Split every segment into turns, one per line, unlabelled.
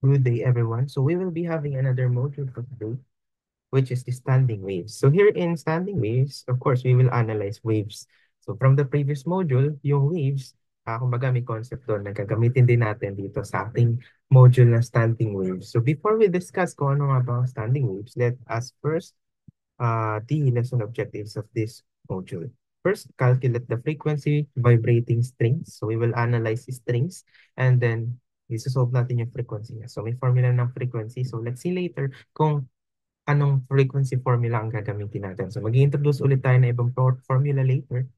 Good day, everyone. So we will be having another module for today, which is the standing waves. So here in standing waves, of course, we will analyze waves. So from the previous module, yung waves, kumbaga may concept doon na gagamitin din natin dito sa ating module na standing waves. So before we discuss kung ano nga ba ang standing waves, let us first the lesson objectives of this module. First, calculate the frequency vibrating strings. So we will analyze the strings and then isosolve natin yung frequency niya. So may formula ng frequency. So let's see later kung anong frequency formula ang gagamitin natin. So mag-introduce ulit tayo na ibang formula later.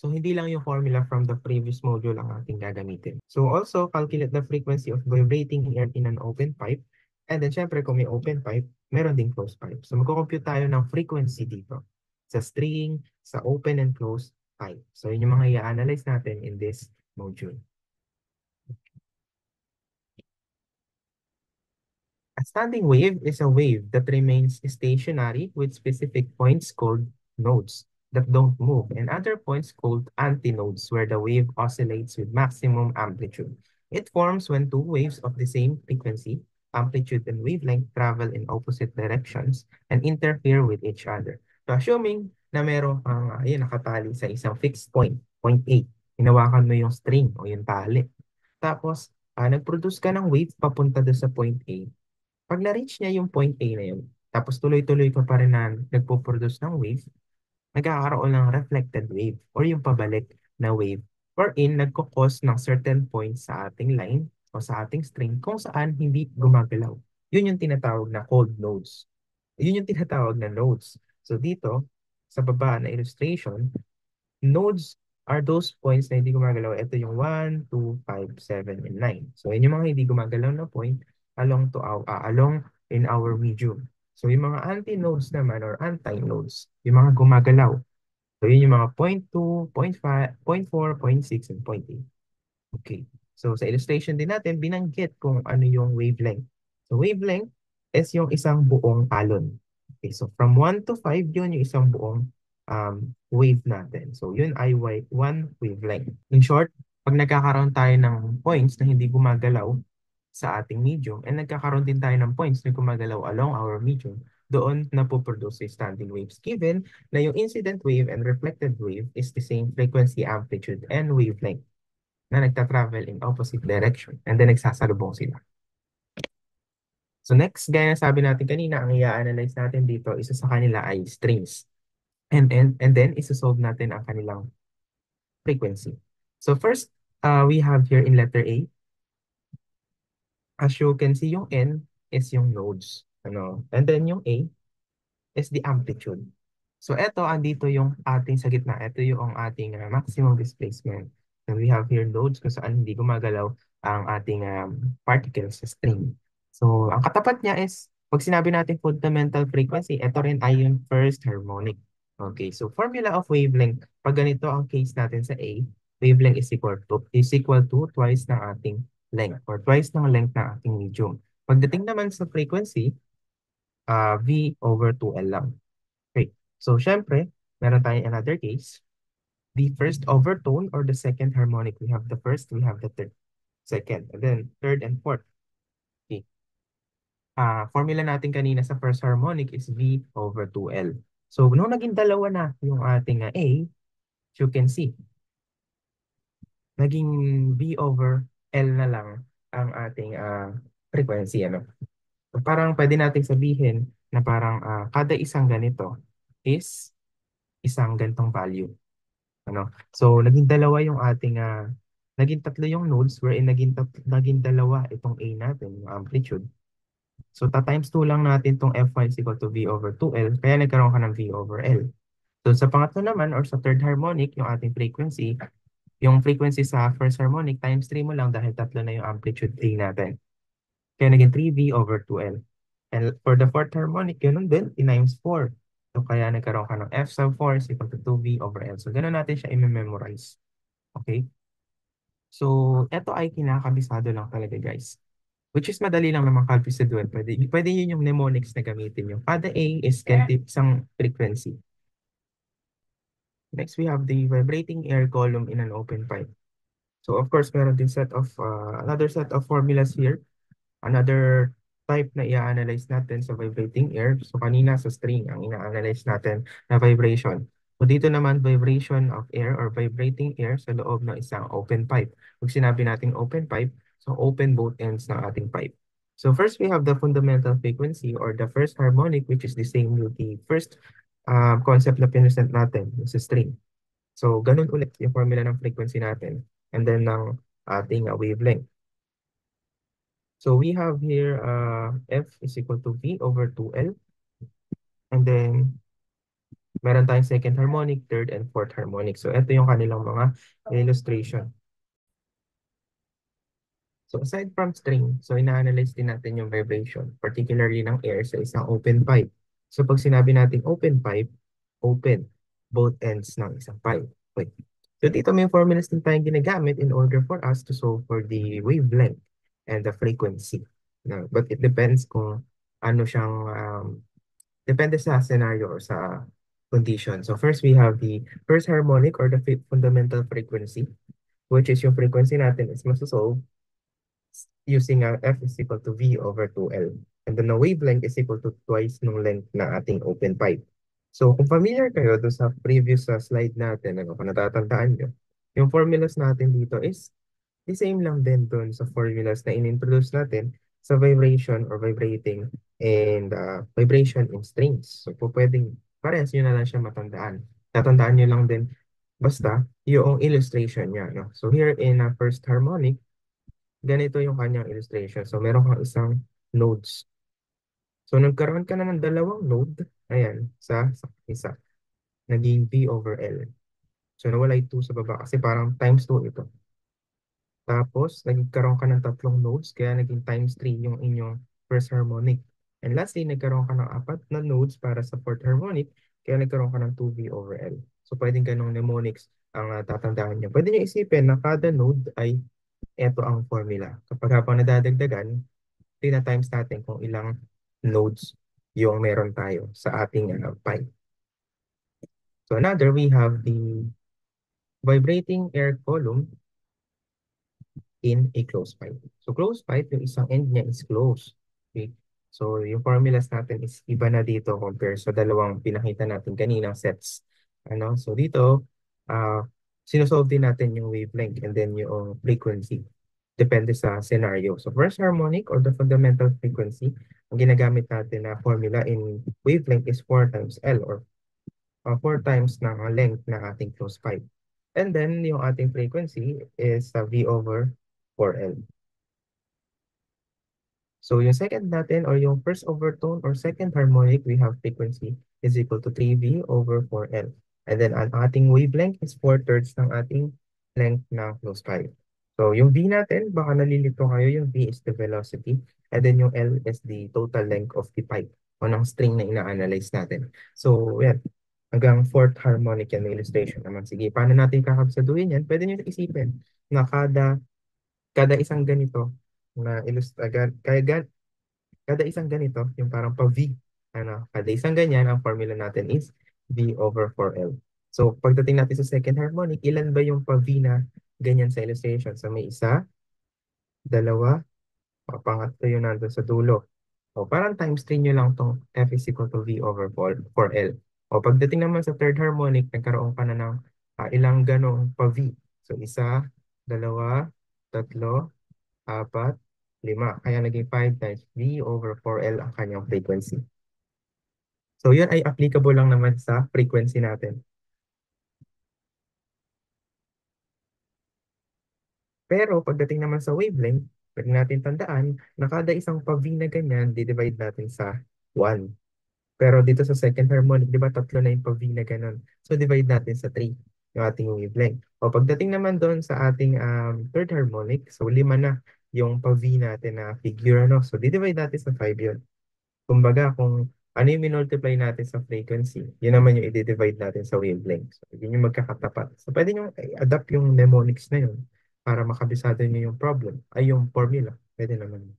So hindi lang yung formula from the previous module ang ating gagamitin. So also, calculate the frequency of vibrating air in an open pipe. And then syempre kung may open pipe, meron ding closed pipe. So magko-compute tayo ng frequency dito sa string, sa open and closed pipe. So yun yung mga i-analyze natin in this module. A standing wave is a wave that remains stationary with specific points called nodes that don't move and other points called antinodes where the wave oscillates with maximum amplitude. It forms when two waves of the same frequency, amplitude, and wavelength travel in opposite directions and interfere with each other. So assuming na meron kang nakatali sa isang fixed point, point A, hinawakan mo yung string o yung tali. Tapos, nag-produce ka ng wave papunta doon sa point A. Pag na-reach niya yung point A na yun, tapos tuloy-tuloy ka pa rin na nagpo-produce ng wave, nagkakaroon ng reflected wave or yung pabalik na wave wherein nagkukos ng certain points sa ating line o sa ating string kung saan hindi gumagalaw. Yun yung tinatawag na cold nodes. Yun yung tinatawag na nodes. So dito, sa baba na illustration, nodes are those points na hindi gumagalaw. Ito yung 1, 2, 5, 7, and 9. So, yun yung mga hindi gumagalaw na point along in our medium. So, yung mga anti-nodes naman or anti-nodes, yung mga gumagalaw. So, yun yung mga point 2, point 5, point 4, point 6, and point 8. Okay. So, sa illustration din natin, binanggit kung ano yung wavelength. So, wavelength is yung isang buong talon. Okay. So, from 1 to 5, yun yung isang buong wave natin. So, yun ay one wavelength. In short, pag nagkakaroon tayo ng points na hindi gumagalaw sa ating medium, and nagkakaroon din tayo ng points na gumagalaw along our medium, doon napoproduce yung standing waves. Given na yung incident wave and reflected wave is the same frequency, amplitude, and wavelength na nagta-travel in opposite direction and then nagsasalubong sila. So next, gaya na sabi natin kanina, ang i-analyze natin dito, isa sa kanila ay strings. And then, isa-solve natin ang kanilang frequency. So first, we have here in letter A, as you can see, yung N is yung nodes. And then yung A is the amplitude. So eto, andito yung ating sa gitna. Ito yung ating maximum displacement. And we have here nodes kung saan hindi gumagalaw ang ating particles sa string. So ang katapat niya is, pag sinabi natin fundamental frequency, ito rin ay yung first harmonic. Okay, so formula of wavelength. Pag ganito ang case natin sa A, wavelength is equal to twice ng ating length or twice ng length ng ating medium. Pagdating naman sa frequency, V over 2L lang. Okay. So, syempre, meron tayong another case. The first overtone or the second harmonic. We have the first, we have the third, second, and then third and fourth. Okay. Formula natin kanina sa first harmonic is V over 2L. So, nung naging dalawa na yung ating A, you can see, naging V over L na lang ang ating frequency. So, parang pwede nating sabihin na parang kada isang ganito is isang ganitong value. So, naging tatlo yung nodes wherein naging dalawa itong A natin, yung amplitude. So, times 2 lang natin itong F1 is equal to V over 2L, kaya nagkaroon ka ng V over L. So, sa pangatlo naman or sa third harmonic, yung frequency sa first harmonic, times 3 mo lang dahil tatlo na yung amplitude A natin. Kaya naging 3V over 2L. And for the fourth harmonic, ganun din, times 4. So, kaya nagkaroon ka ng F sub 4 is equal to 2V over L. So, ganun natin siya i-memorize. Okay? So, ito ay kinakabisado lang talaga, guys. Which is madali lang naman kabisado. Pwede yun yung mnemonics na gamitin nyo. Kada A is isang frequency. Next, we have the vibrating air column in an open pipe. So, of course, meron din another set of formulas here. Another type na i-analyze natin sa vibrating air, so kanina sa string ang ina-analyze natin na vibration. So dito naman vibration of air or vibrating air sa loob ng isang open pipe. Pag sinabi nating open pipe, so open both ends ng ating pipe. So first we have the fundamental frequency or the first harmonic, which is the same with the first concept na pinresent natin sa string. So ganun ulit yung formula ng frequency natin and then ng ating wavelength. So we have here F is equal to V over 2L. And then meron tayong second harmonic, third, and fourth harmonic. So ito yung kanilang mga illustration. So aside from string, so ina-analyze din natin yung vibration, particularly ng air sa isang open pipe. So pag sinabi natin open pipe, open both ends ng isang pipe. Okay. So dito may formulas din tayong ginagamit in order for us to solve for the wavelength and the frequency. No, but it depends kung ano siyang, depende sa scenario or sa condition. So first we have the first harmonic or the fundamental frequency, which is yung frequency natin is masosolve using F is equal to V over 2L. And then the wavelength is equal to twice ng length ng ating open pipe. So kung familiar kayo doon sa previous slide natin, ano, kung natatandaan nyo, yung formulas natin dito is the same lang din doon sa formulas na in-introduce natin sa vibration or vibrating and vibration in strings. So po pwedeng parehas nyo na lang siya matandaan. Tatandaan nyo lang din basta yung illustration niya. No? So here in first harmonic, ganito yung kanyang illustration. So, meron kang isang nodes. So, nagkaroon ka na ng dalawang node. Ayan, sa isa. Naging V over L. So, nawala yung 2 sa baba kasi parang times 2 ito. Tapos, nagkaroon ka ng tatlong nodes, kaya naging times 3 yung inyong first harmonic. And lastly, nagkaroon ka ng 4 na nodes para sa fourth harmonic, kaya nagkaroon ka ng 2V over L. So, pwedeng ganong mnemonics ang tatandaan nyo. Pwede nyo isipin na kada node ay ito ang formula. Kapag habang nadadagdagan, tina-times natin kung ilang nodes yung meron tayo sa ating pipe. So another, we have the vibrating air column in a closed pipe. So closed pipe, yung isang end niya is closed. Okay? So yung formulas natin is iba na dito compare sa dalawang pinakita natin kaninang sets. Ano? So dito, sinusolve din natin yung wavelength and then yung frequency. Depende sa scenario. So first harmonic or the fundamental frequency, ang ginagamit natin na formula in wavelength is 4 times L or 4 times ng length ng ating closed pipe. And then yung ating frequency is V over 4L. So yung second natin or yung first overtone or second harmonic, we have frequency is equal to 3V over 4L. And then ang ating wavelength is 4/3 ng ating length ng closed pipe. So yung V natin, baka nalilito kayo, yung V is the velocity. And then yung L is the total length of the pipe o ng string na ina-analyze natin. So yan, hanggang fourth harmonic yan na illustration naman. Sige, paano natin kakabsaduhin yan? Pwede nyo isipin na kada isang ganito na kada isang ganito, yung parang pa-V, ano, kada isang ganyan, ang formula natin is V over 4L. So, pagdating natin sa second harmonic, ilan ba yung pa-V na ganyan sa illustration? So, may isa, dalawa, o pangatlo yun nandun sa dulo. O parang times 3 nyo lang tong F is equal to V over 4L. O pagdating naman sa third harmonic, nagkaroon ka na ng ilang ganong pa-V. So, isa, dalawa, tatlo, 4, 5. Kaya naging 5 times V over 4L ang kanyang frequency. So yun ay applicable lang naman sa frequency natin. Pero pagdating naman sa wavelength, pwede natin tandaan na kada isang pa-V na ganyan, di-divide natin sa 1. Pero dito sa second harmonic, di ba tatlo na yung pa-V na ganun? So divide natin sa 3 yung ating wavelength. O pagdating naman doon sa ating third harmonic, so 5 na yung pa-V natin na figure, ano? So di-divide natin sa 5 yun. Kumbaga, kung ano yung minultiply natin sa frequency, yun naman yung i-divide natin sa wavelength. So, yun yung magkakatapat. So, pwede nyo i-adapt yung mnemonics na yun para makabisado nyo yung problem, ay yung formula. Pwede naman.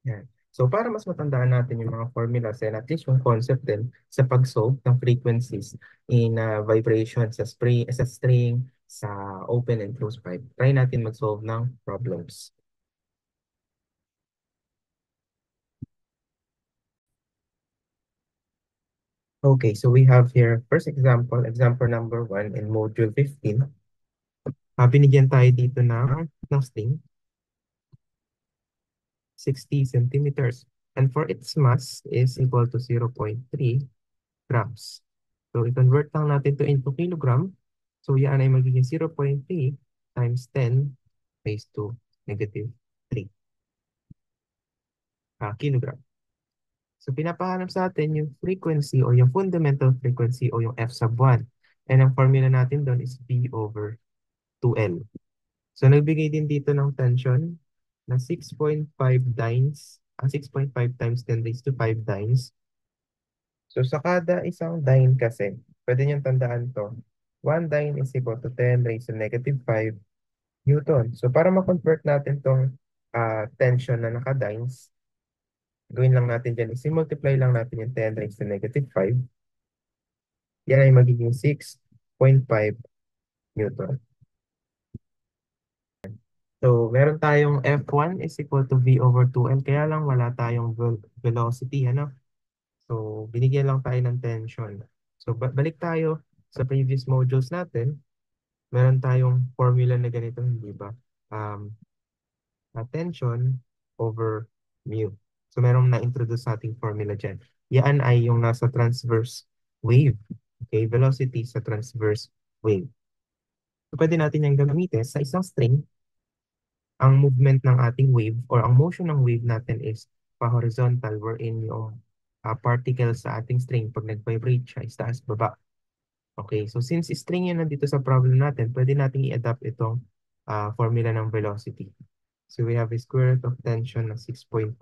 Yan. So, para mas matandaan natin yung mga formulas and at least yung concept din sa pag-solve ng frequencies in vibration sa string sa open and closed pipe. Try natin mag-solve ng problems. Okay, so we have here first example, example number 1 in module 15. Binigyan tayo dito ng string, 60 centimeters. And for its mass is equal to 0.3 grams. So i-convert lang natin to into kilogram. So yan ay magiging 0.3 times 10 raised to negative 3 kilogram. So pinapahanap sa atin yung frequency o yung fundamental frequency o yung F sub 1. And ang formula natin doon is V over 2L. So nagbigay din dito ng tension na 6.5 dynes, 6.5 times 10 raised to 5 dynes. So sa kada isang dyne kasi, pwede niyong tandaan to. 1 dyne is equal to 10 raised to negative 5 Newton. So para ma-convert natin tong tension na naka-dynes, gawin lang natin dyan is multiply lang natin yung 10 raised to negative 5. Yan ay magiging 6.5 Newton. So, meron tayong F1 is equal to V over 2L. Kaya lang wala tayong velocity, ano? So, binigyan lang tayo ng tension. So, balik tayo sa previous modules natin. Meron tayong formula na ganito, hindi ba? Tension over mu. So, merong na-introduce sa ating formula dyan. Yan ay yung nasa transverse wave. Okay, velocity sa transverse wave. So, pwede natin yung gamitin sa isang string. Ang movement ng ating wave or ang motion ng wave natin is pa-horizontal wherein yung particle sa ating string pag nag-vibrate siya is taas baba. Okay, so since string yun nandito sa problem natin, pwede natin i-adapt itong formula ng velocity. So we have a square root of tension na 6.5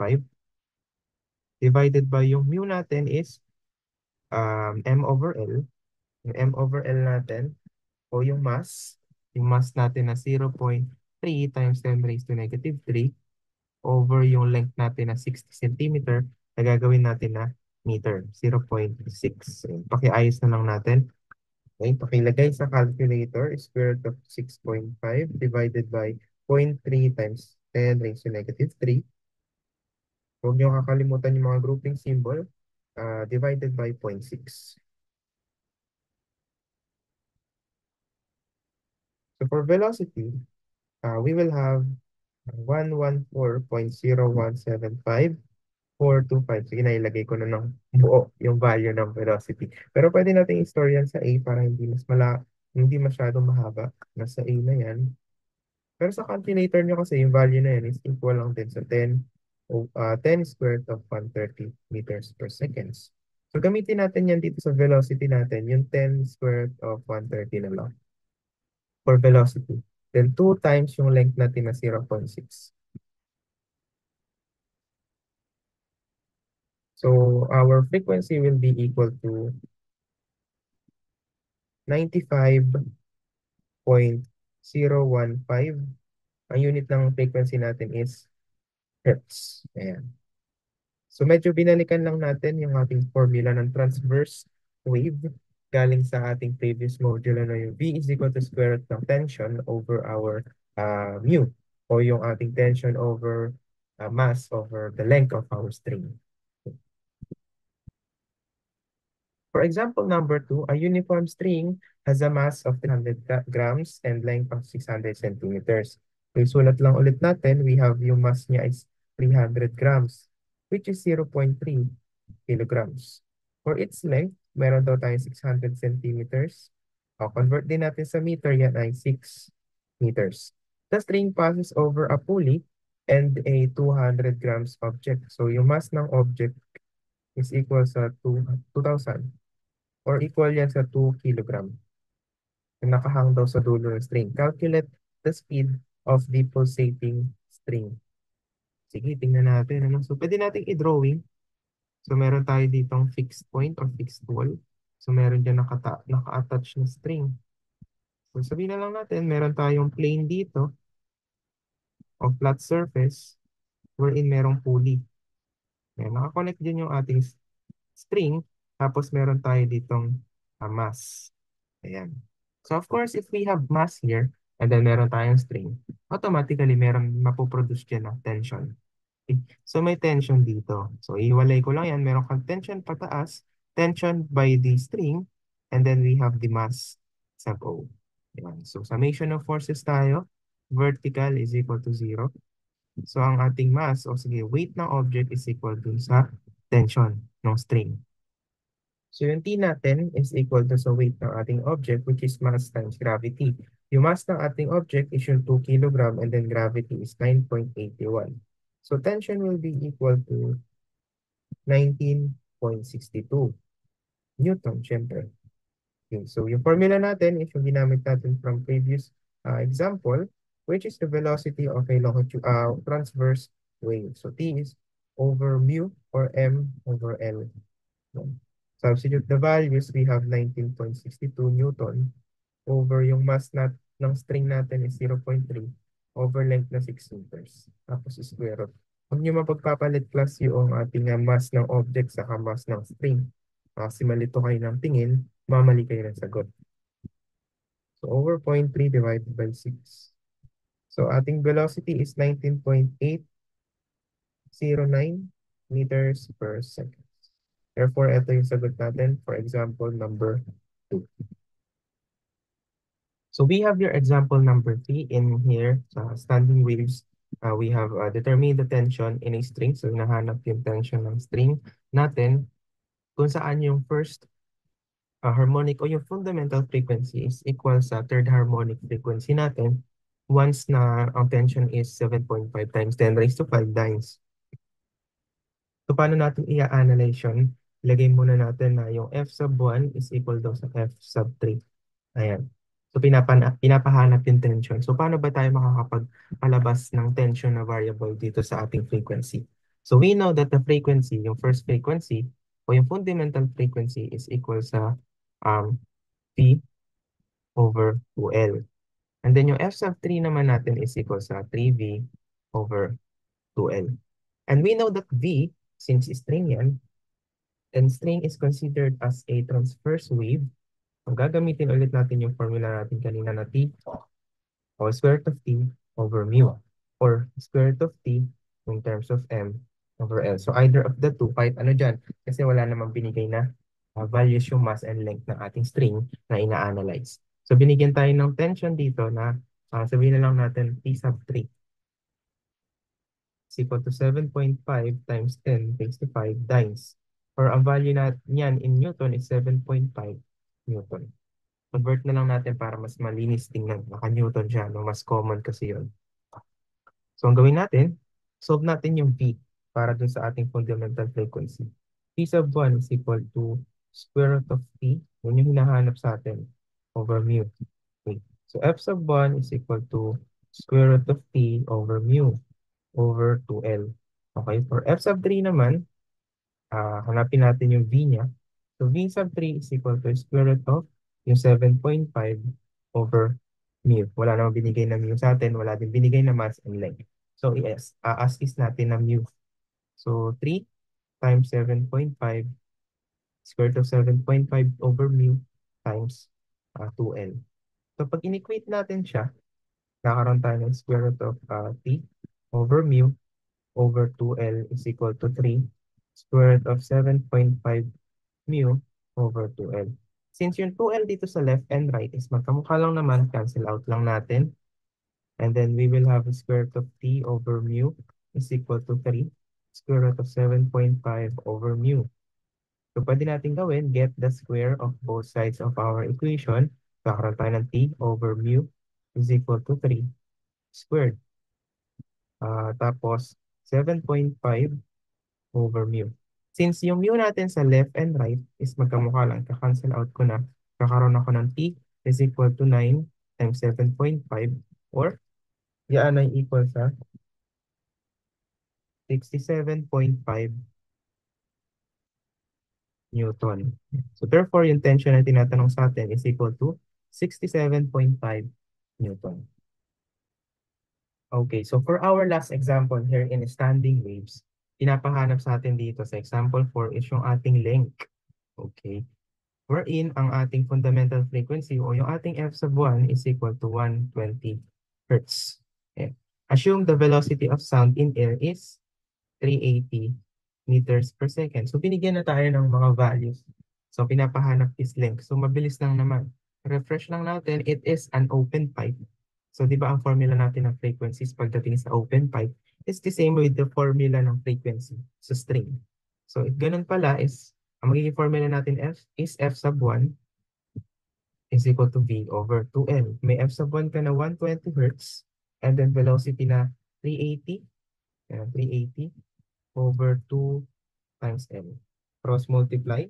divided by yung mu natin is m over L. Yung m over L natin o yung mass natin na 0.3 times 10 raised to negative 3 over yung length natin na 60 centimeter na gagawin natin na meter, 0.6. Pakiayos na lang natin. Okay, pakilagay sa calculator, square root of 6.5 divided by 0.3 times 10 raised to negative 3. Huwag niyo kakalimutan yung mga grouping symbol, divided by 0.6. So for velocity, we will have 114.0175425. Sige na, ilagay ko na ng buo yung value ng velocity. Pero pwede natin i-store yan sa A para hindi masyadong mahaba. Nasa A na yan. Pero sa calculator nyo kasi yung value na yan is equal lang din sa 10 squared of 130 meters per seconds. So gamitin natin yan dito sa velocity natin, yung 10 squared of 130 na lang for velocity. Then 2 times yung length natin na 0.6. So our frequency will be equal to 95.015. Ang unit ng frequency natin is hertz. Ayan. So medyo binalikan lang natin yung ating formula ng transverse wave galing sa ating previous module. Ano yung V is equal to square root ng tension over our mu o yung ating tension over mass over the length of our string. For example number 2, a uniform string has a mass of 300 grams and length of 600 centimeters. So isulat lang ulit natin, we have yung mass niya is 300 grams, which is 0.3 kilograms. For its length, meron daw tayong 600 centimeters. O, convert din natin sa meter, yan ay 6 meters. The string passes over a pulley and a 200 grams object. So yung mass ng object is equal sa 2,000 or equal yan sa 2 kilogram. Nakahang daw sa dulo ng string. Calculate the speed of the pulsating string. Sige, tingnan natin. Ano? So, pwede natin i-drawing. So, meron tayo ditong fixed point or fixed wall. So, meron dyan naka-attach na string. So, sabihin na lang natin, meron tayong plane dito o flat surface wherein merong pulley. Ayan, nakakonect din yung ating string. Tapos, meron tayo ditong mass. Ayan. So of course, if we have mass here, and then meron tayong string, automatically meron mapoproduce dyan ng tension. Okay? So may tension dito. So iwalay ko lang yan. Meron kang tension pataas, tension by the string, and then we have the mass sub O. Yan. So summation of forces tayo, vertical is equal to 0. So ang ating mass, o sige, weight ng object is equal to sa tension ng string. So yung T natin is equal to sa weight ng ating object, which is mass times gravity. Yung mass ng ating object is yung 2 kilogram and then gravity is 9.81. So tension will be equal to 19.62 Newton, syempre. Okay, so yung formula natin is yung ginamit natin from previous example, which is the velocity of a transverse wave. So T is over mu or M over L. No? Substitute the values, we have 19.62 Newton over yung mass ng string natin is 0.3 over length na 6 meters. Tapos square root. Huwag nyo mapagpapalit plus yung ating mass ng object sa mass ng string. Kasi malito kayo ng tingin, mamali kayo ng sagot. So over 0.3 divided by 6. So ating velocity is 19.809 meters per second. Therefore, ito yung sagot natin for example number 2. So we have your example number 3 in here sa standing waves. We have determined the tension in a string. So nahanap yung tension ng string natin kung saan yung first harmonic o yung fundamental frequency is equal sa third harmonic frequency natin once na ang tension is 7.5 times 10 raised to 5 dynes. So paano natin i-analyze yun? Ilagay muna natin na yung F sub 1 is equal daw sa F sub 3. Ayan. So pinapahanap yung tension. So paano ba tayo makakapagpalabas ng tension na variable dito sa ating frequency? So we know that the frequency, yung first frequency, o yung fundamental frequency is equal sa P over 2L. And then yung F sub 3 naman natin is equal sa 3V over 2L. And we know that V, since string yan, and string is considered as a transverse wave. Ang gagamitin ulit natin yung formula natin kanina na T o square root of T over mu or square root of T in terms of M over L. So either of the two, kahit ano dyan, kasi wala namang binigay na values yung mass and length ng ating string na ina-analyze. So binigyan tayo ng tension dito na sabihin na lang natin T sub 3 is equal to 7.5 times 10 raised to 5 dynes. Or ang value niyan in Newton is 7.5 Newton. Convert na lang natin para mas malinis tingnan. Naka-Newton siya, no? Mas common kasi yun. So ang gawin natin, solve natin yung V para dun sa ating fundamental frequency. T sub 1 is equal to square root of T. Yun yung hinahanap sa atin over mu. Okay. So F sub 1 is equal to square root of T over mu over 2L. Okay, for F sub 3 naman, hanapin natin yung V niya. So V sub 3 is equal to square root of yung 7.5 over mu. Wala namang binigay na mu sa atin, wala din binigay na mass and length. So yes, as is natin na mu. So 3 times 7.5 square root of 7.5 over mu times 2L. So pag inequate natin siya, nakaroon tayo ng square root of T over mu over 2L is equal to 3 square root of 7.5 mu over 2L. Since yung 2L dito sa left and right is magkamukha lang naman, cancel out lang natin. And then we will have a square root of T over mu is equal to 3 square root of 7.5 over mu. So pwede natin gawin, get the square of both sides of our equation. Kakaroon tayo ng T over mu is equal to 3 squared. Tapos 7.5 over mu. Since yung mu natin sa left and right is magkamukha lang, ka-cancel out ko na, kakaroon ako ng T is equal to 9 times 7.5 or yan ay equal sa 67.5 Newton. So therefore, yung tension na tinatanong sa atin is equal to 67.5 Newton. Okay, so for our last example here in standing waves, pinapahanap sa atin dito sa example 4 is yung ating length. Okay. wherein ang ating fundamental frequency o yung ating f sub 1 is equal to 120 hertz. Ayan. Assume the velocity of sound in air is 380 meters per second. So, binigyan na tayo ng mga values. So, pinapahanap is length. So, mabilis lang naman. Refresh lang natin, it is an open pipe. So, di ba ang formula natin ng frequencies pagdating sa open pipe is the same with the formula ng frequency sa string. So, if ganun pala is, ang magiging formula natin F is F sub 1 is equal to V over 2L. May F sub 1 ka na 120 Hertz and then velocity na 380. Ayan, 380 over 2 times L. Cross multiply.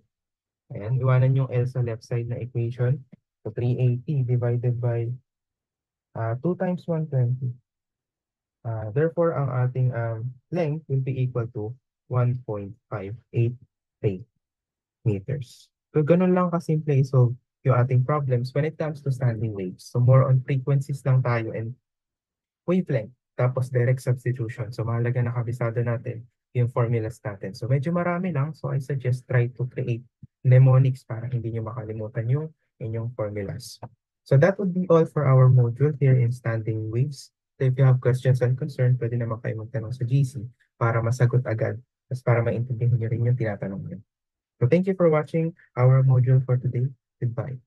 Ayan, iwanan yung L sa left side na equation. So 380 divided by 2 times 120. Therefore, ang ating length will be equal to 1.583 meters. So ganun lang kasimple i-solve yung ating problems when it comes to standing waves. So more on frequencies lang tayo and wavelength, tapos direct substitution. So mahalaga na kabisado natin yung formulas natin. So medyo marami lang. So I suggest try to create mnemonics para hindi nyo makalimutan yung inyong formulas. So that would be all for our module here in standing waves. So if you have questions and concern, pwede naman kayo magtanong sa GC para masagot agad. Tapos para maintindihan nyo rin yung tinatanong nyo. So thank you for watching our module for today. Goodbye.